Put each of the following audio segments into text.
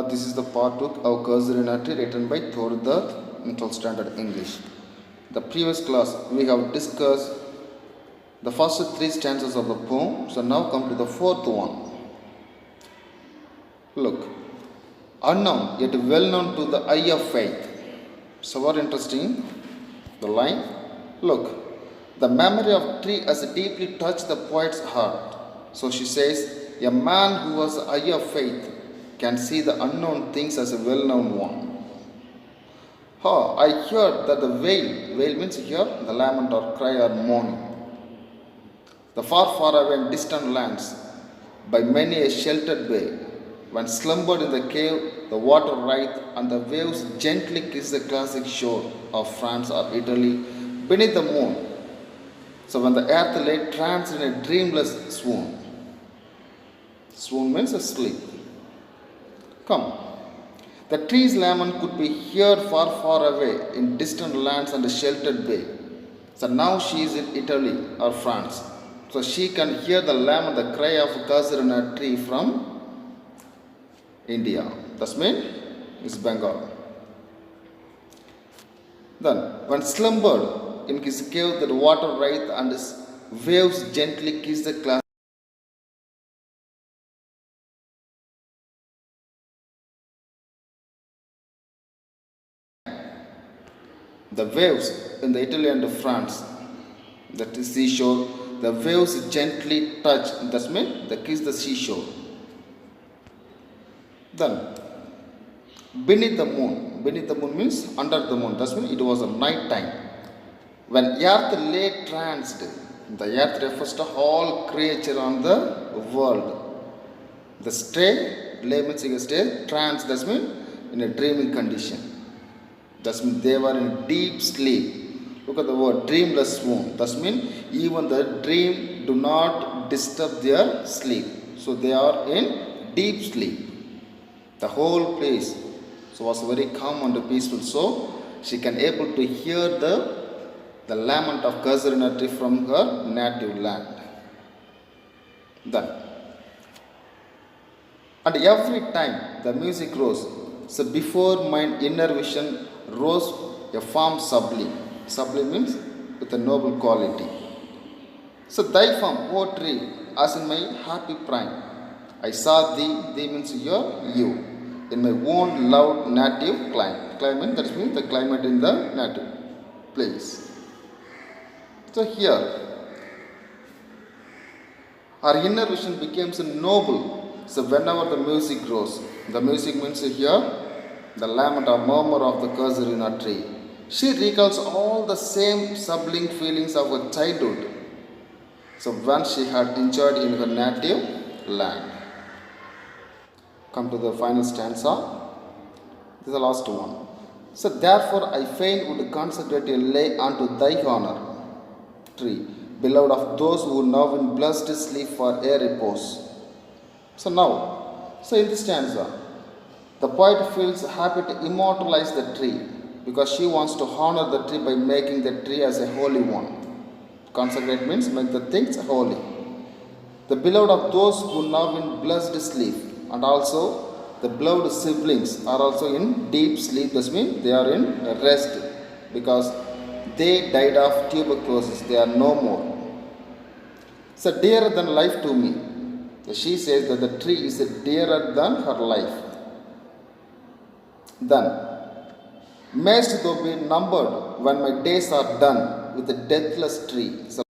This is the part 2 of Casuarina written by Untitled Standard English. The previous class we have discussed the first 3 stanzas of the poem. So now come to the fourth one. Look, unknown yet well known to the eye of faith. So what interesting, the line. Look, the memory of tree has deeply touched the poet's heart. So she says, a man who has the eye of faith can see the unknown things as a well-known one. I heard that the wail means here the lament or cry or mourning. The far away and distant lands, by many a sheltered bay, when slumbered in the cave, the water writhed and the waves gently kiss the classic shore of France or Italy beneath the moon. So when the earth lay tranced in a dreamless swoon. Swoon means asleep. Come. The tree's lament could be heard far away in distant lands and a sheltered bay. So now she is in Italy or France. So she can hear the lament, the cry of a Casuarina tree from India. That's mean it's Bengal. Then when slumbered in his cave, the water writhed and his waves gently kiss the glass. The waves in the Italy and France, that is seashore, the waves gently touch, that means they kiss the seashore. Then, beneath the moon means under the moon, that means it was a night time. When earth lay tranced, the earth refers to all creature on the world. The stay, lay means you stay, trance, that means in a dreaming condition. That means they were in deep sleep. Look at the word dreamless swoon. That means even the dream do not disturb their sleep. So they are in deep sleep. The whole place was very calm and peaceful. So she can able to hear the lament of Casuarina tree from her native land. Then, and every time the music rose, so before mine inner vision rose a form sublime. Sublime means with a noble quality. So thy form, O tree, as in my happy prime, I saw thee means you, in my own loud native clime. Climate, that means the climate in the native place. So here, our inner vision becomes noble. So whenever the music rose, the music means here, the lament or murmur of the Casuarina tree. She recalls all the same sublime feelings of her childhood. So when she had enjoyed in her native land. Come to the final stanza. This is the last one. So therefore I fain would consecrate a lay unto thy honor, tree, beloved of those who now in blessed sleep for a repose. So in this stanza, the poet feels happy to immortalize the tree because she wants to honor the tree by making the tree as a holy one. Consecrate means make the things holy. The beloved of those who now in blessed sleep, and also the beloved siblings are also in deep sleep. This means they are in rest because they died of tuberculosis. They are no more. So dearer than life to me. She says that the tree is dearer than her life. Then, mayst thou be numbered when my days are done with the deathless tree. So,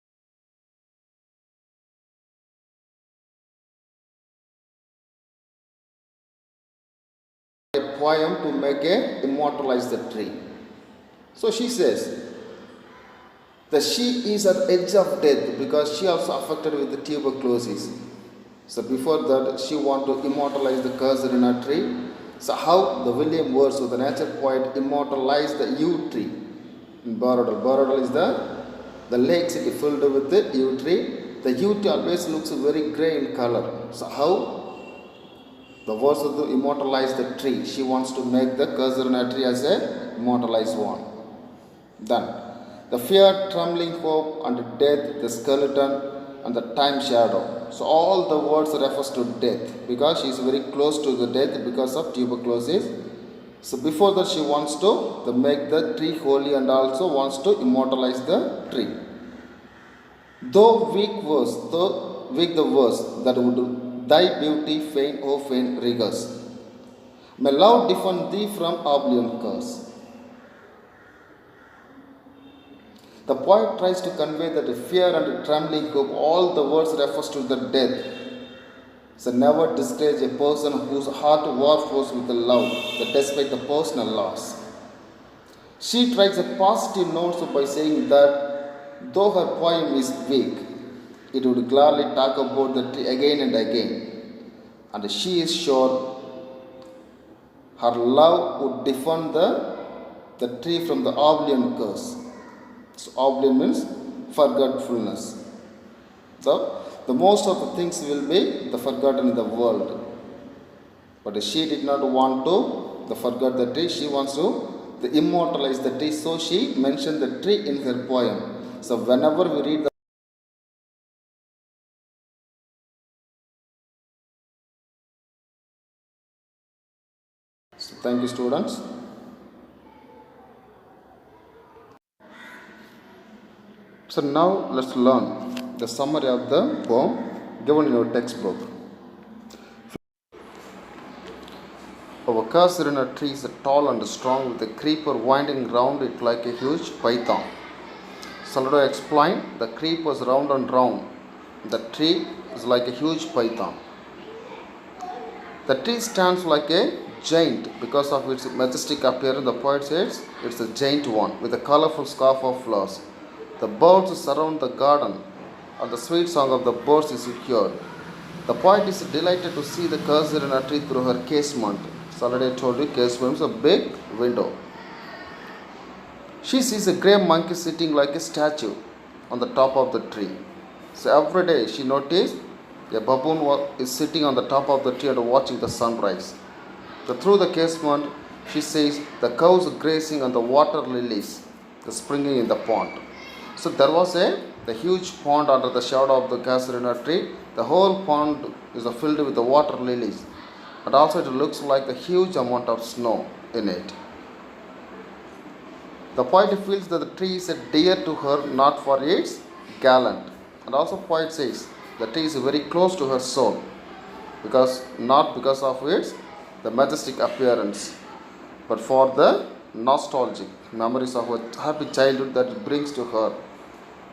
a poem to make immortalize the tree. So she says that she is at the edge of death because she also affected with the tuberculosis. So before that, she want to immortalize the Casuarina tree. So how the William Wordsworth, the nature poet, immortalized the yew tree in Barodal. Barodal is the lake city filled with the yew tree. The yew tree always looks very grey in color. So how the Wordsworth immortalized the tree? She wants to make the Casuarina tree as a immortalized one. Then the fear, trembling hope, and death, the skeleton, and the time shadow. So all the words refers to death because she is very close to the death because of tuberculosis. So before that she wants to make the tree holy and also wants to immortalize the tree. Though weak the verse that would thy beauty fain, O fain regus. May love defend thee from oblivion curse. The poet tries to convey that fear and trembling hope, all the words refers to the death. So never discourage a person whose heart warflows with the love, that despite the personal loss. She tries a positive note by saying that though her poem is weak, it would gladly talk about the tree again and again. And she is sure her love would defend the tree from the oblivion curse. So oblivion means forgetfulness. So the most of the things will be the forgotten in the world. But she did not want to forget the tree. She wants to immortalize the tree. So she mentioned the tree in her poem. So whenever we read the so thank you students. So now let's learn the summary of the poem given in your textbook. Our Casuarina tree is tall and strong with a creeper winding round it like a huge python. Salado explained the creep was round and round. The tree is like a huge python. The tree stands like a giant because of its majestic appearance. The poet says it's a giant one with a colorful scarf of flowers. The birds surround the garden and the sweet song of the birds is heard. The poet is delighted to see the Casuarina tree through her casement. So already I told you casement is a big window. She sees a grey monkey sitting like a statue on the top of the tree. So every day she noticed a baboon is sitting on the top of the tree and watching the sunrise. So through the casement she sees the cows grazing on the water lilies, the springing in the pond. So there was the huge pond under the shadow of the Casuarina tree. The whole pond is filled with the water lilies. And also it looks like a huge amount of snow in it. The poet feels that the tree is dear to her not for its gallant. And also poet says the tree is very close to her soul not because of its the majestic appearance, but for the nostalgic memories of a happy childhood that it brings to her.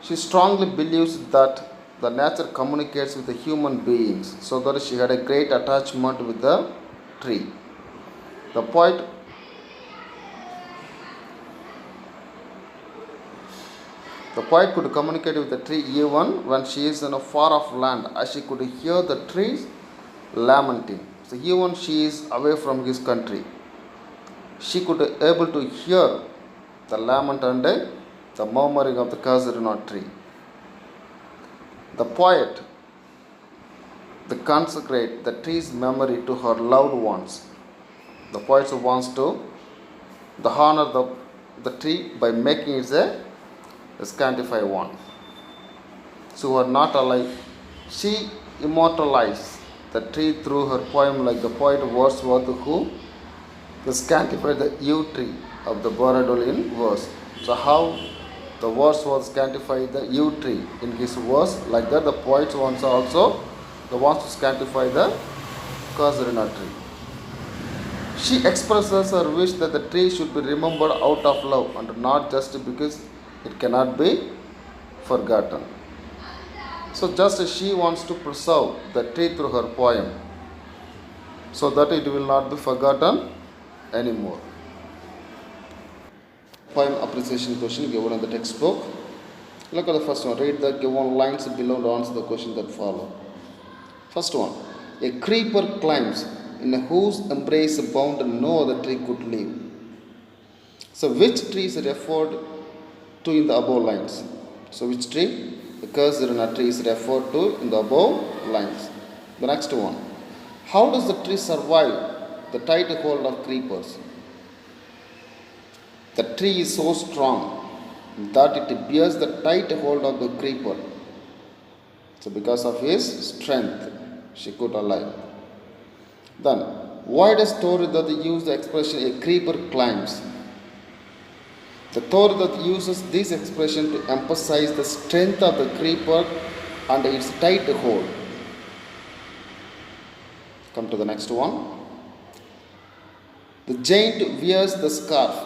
She strongly believes that the nature communicates with the human beings, so that she had a great attachment with the tree. The poet could communicate with the tree even when she is in a far off land, as she could hear the trees lamenting. So even she is away from his country, she could be able to hear the lament and the murmuring of the Casuarina tree. The poet consecrate the tree's memory to her loved ones. The poet wants to honor the tree by making it a scantify one. So who are not alive, she immortalized the tree through her poem like the poet Wordsworth who scantified the yew tree of the Boradol in verse. So how the Wordsworth scantified the yew tree in his verse, like that the poet wants also wants to scantify the Casuarina tree. She expresses her wish that the tree should be remembered out of love and not just because it cannot be forgotten. So just as she wants to preserve the tree through her poem, so that it will not be forgotten anymore. Poem appreciation question given in the textbook. Look at the first one. Read the given lines below to answer the question that follow. First one. A creeper climbs in whose embrace bound no other tree could live. So which tree is referred to in the above lines? So which tree? The Casuarina tree is referred to in the above lines. The next one. How does the tree survive the tight hold of creepers? The tree is so strong that it bears the tight hold of the creeper. So because of his strength, she could alive. Then, why does Toridad use the expression a creeper climbs? The Toridad uses this expression to emphasize the strength of the creeper and its tight hold. Come to the next one. The giant wears the scarf,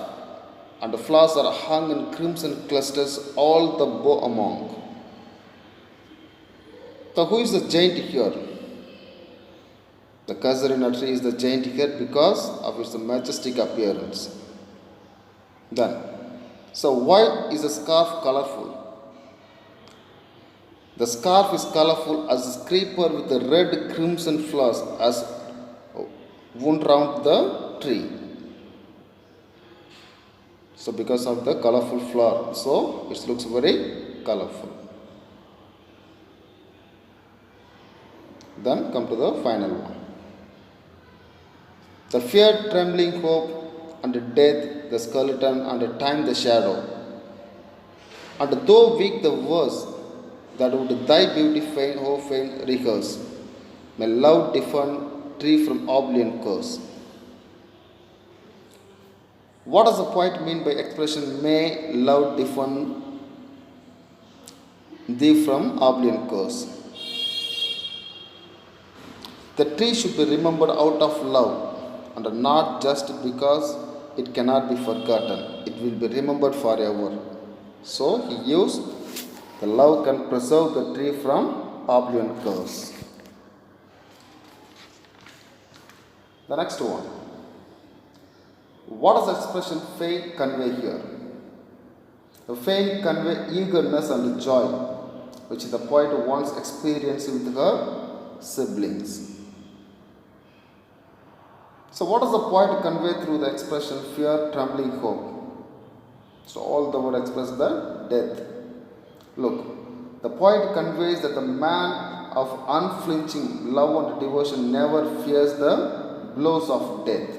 and the flowers are hung in crimson clusters, all the bow among. So who is the giant here? The Casuarina tree is the giant here because of its majestic appearance. Then, so why is the scarf colorful? The scarf is colorful as a creeper with the red crimson flowers as wound round the tree. So because of the colorful flower, so it looks very colorful. Then come to the final one. The fear, trembling, hope, and death, the skeleton, and time, the shadow. And though weak the verse, that would thy beauty fain, oh fain, rehearse. May love defend tree from oblivion curse. What does the poet mean by expression, may love defend thee from oblivion curse? The tree should be remembered out of love, and not just because it cannot be forgotten. It will be remembered forever. So he used the love can preserve the tree from oblivion curse. The next one. What does the expression fain convey here? The fain convey eagerness and joy, which the poet once experienced with her siblings. So what does the poet convey through the expression fear, trembling, hope? So all the word express the death. Look, the poet conveys that the man of unflinching love and devotion never fears the blows of death.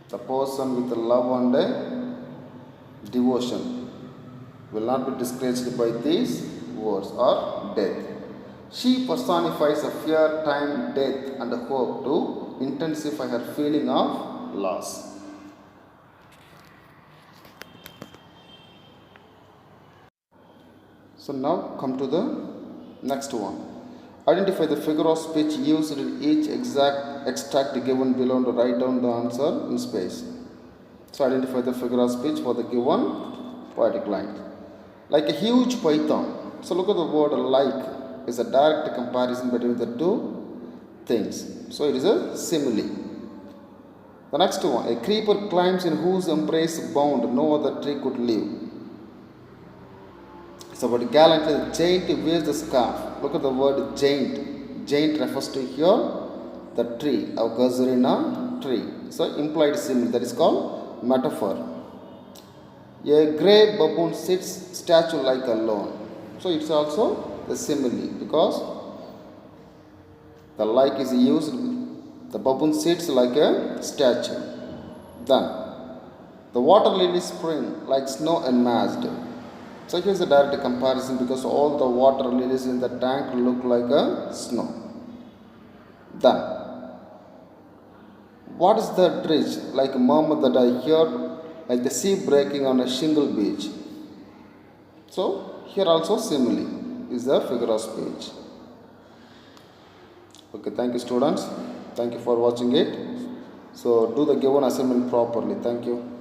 The person with love and devotion will not be discouraged by these words or death. She personifies a fear, time, death, and hope to intensify her feeling of loss. So now come to the next one. Identify the figure of speech used in each extract given below and write down the answer in space. So identify the figure of speech for the given poetic line. Like a huge python. So look at the word like is a direct comparison between the two things. So it is a simile. The next one. A creeper climbs in whose embrace bound no other tree could live. So but gallantly the giant wears the scarf. Look at the word giant. Giant refers to here the tree, our Casuarina tree. So implied simile, that is called metaphor. A grey baboon sits statue like a lawn. So it's also the simile because the like is used. The baboon sits like a statue. Then the water lily spring like snow enmeshed. So here is a direct comparison because all the water lilies in the tank look like a snow. Then, what is the dredge like a murmur that I hear like the sea breaking on a shingle beach? So here also simile is the figure of speech. Okay, thank you students. Thank you for watching it. So do the given assignment properly. Thank you.